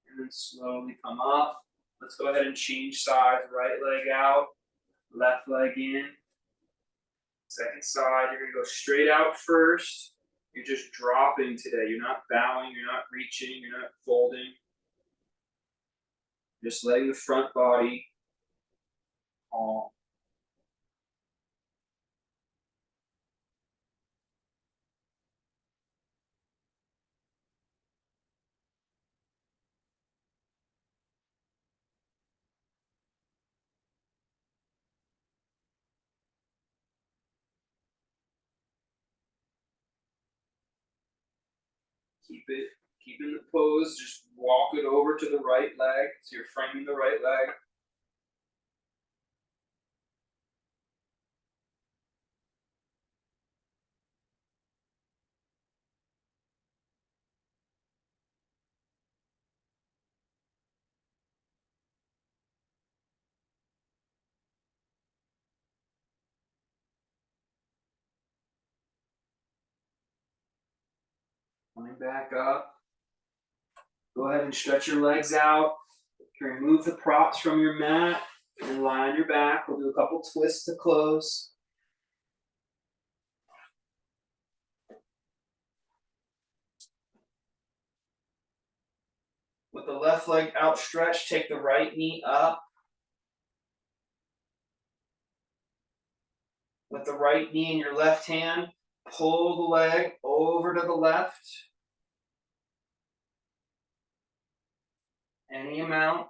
S1: And then slowly come up. Let's go ahead and change sides. Right leg out, left leg in. Second side, you're going to go straight out first. You're just dropping today. You're not bowing, you're not reaching, you're not folding. Just letting the front body calm. Keep in the pose, just walk it over to the right leg. So you're framing the right leg.
S2: Coming back up. Go ahead and stretch your legs out. Remove the props from your mat and lie on your back. We'll do a couple twists to close. With the left leg outstretched, take the right knee up. With the right knee in your left hand, pull the leg over to the left. Any amount.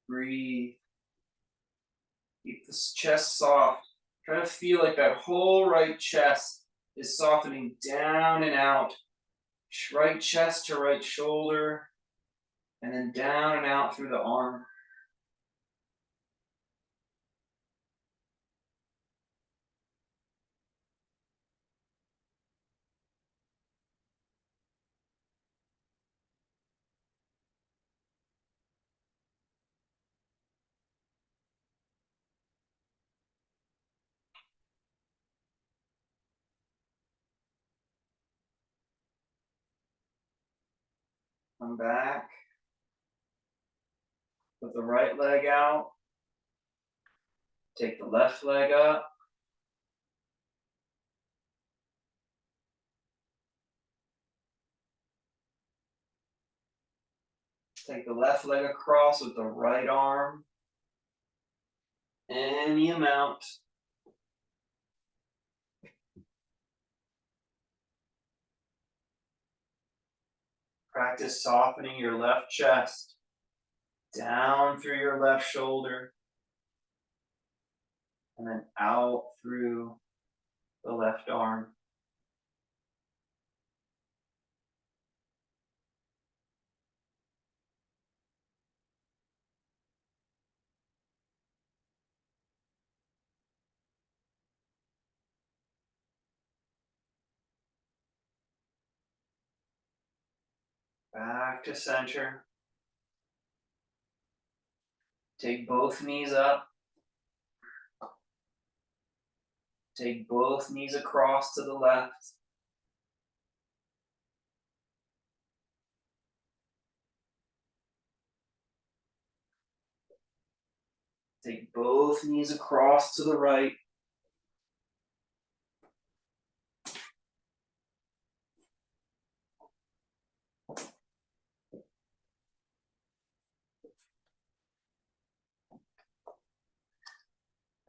S2: Breathe. Keep the chest soft. Try to feel like that whole right chest is softening down and out. Right chest to right shoulder, and then down and out through the arm. Come back. Put the right leg out. Take the left leg up. Take the left leg across with the right arm. Any amount. Practice softening your left chest down through your left shoulder and then out through the left arm. Back to center. Take both knees up. Take both knees across to the left. Take both knees across to the right.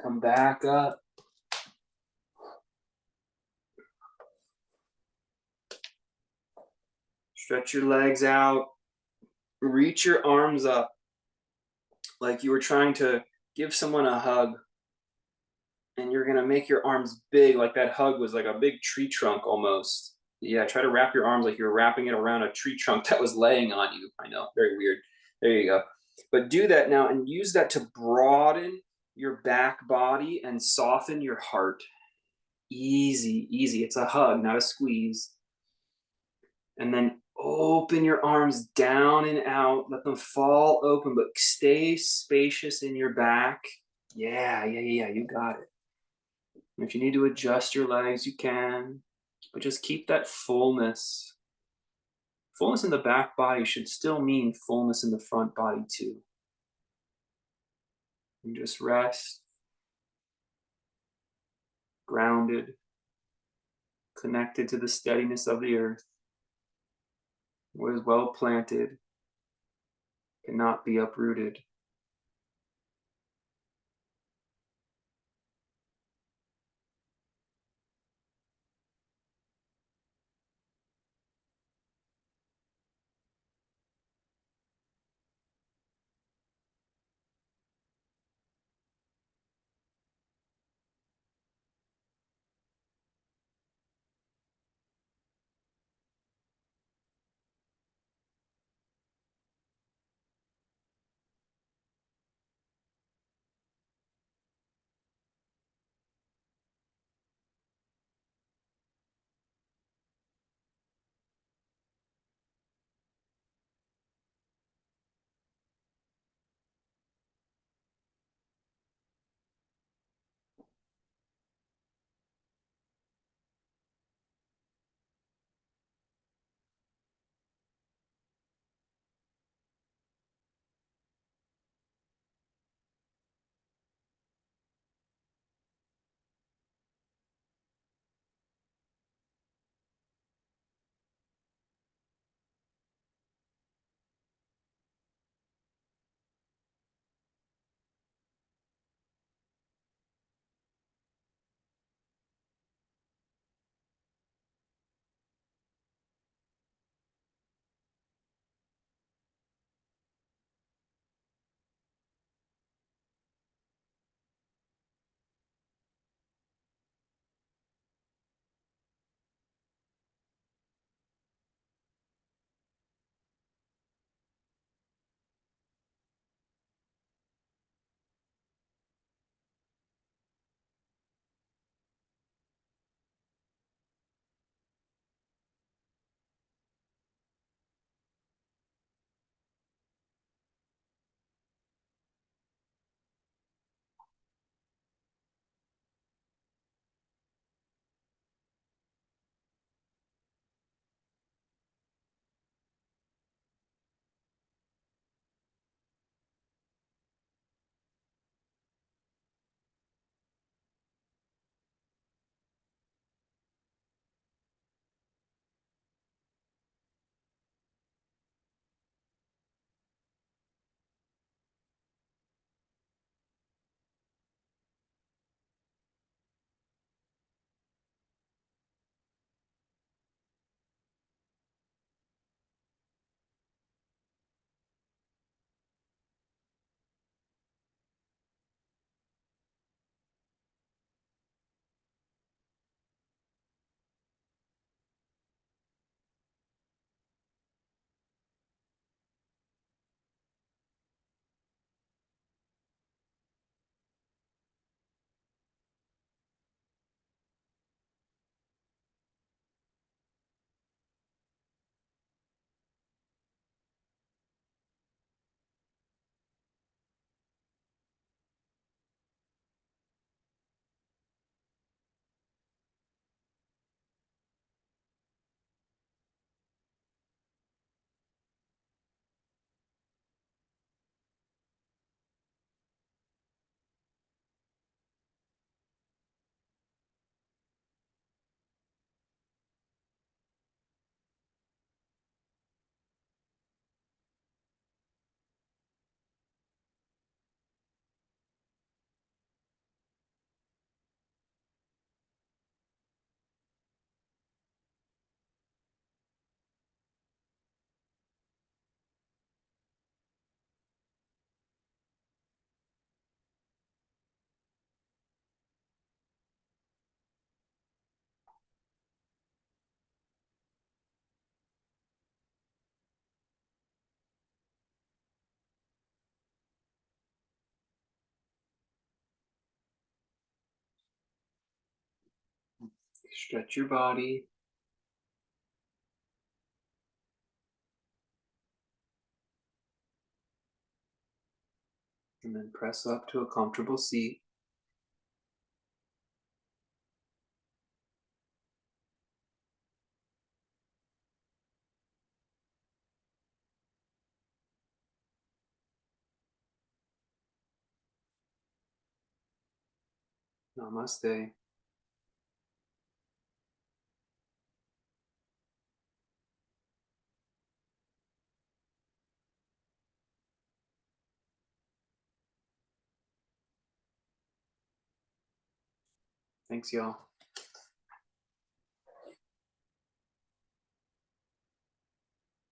S2: Come back up. Stretch your legs out. Reach your arms up like you were trying to give someone a hug. And you're gonna make your arms big, like that hug was like a big tree trunk almost. Yeah, try to wrap your arms like you're wrapping it around a tree trunk that was laying on you. I know, very weird. There you go. But do that now and use that to broaden your back body and soften your heart. Easy, easy. It's a hug, not a squeeze. And then open your arms down and out. Let them fall open, but stay spacious in your back. Yeah. You got it. And if you need to adjust your legs, you can. But just keep that fullness. Fullness in the back body should still mean fullness in the front body too. And just rest. Grounded. Connected to the steadiness of the earth. What is well planted cannot be uprooted.
S1: Stretch your body. And then press up to a comfortable seat. Namaste. Thanks, y'all.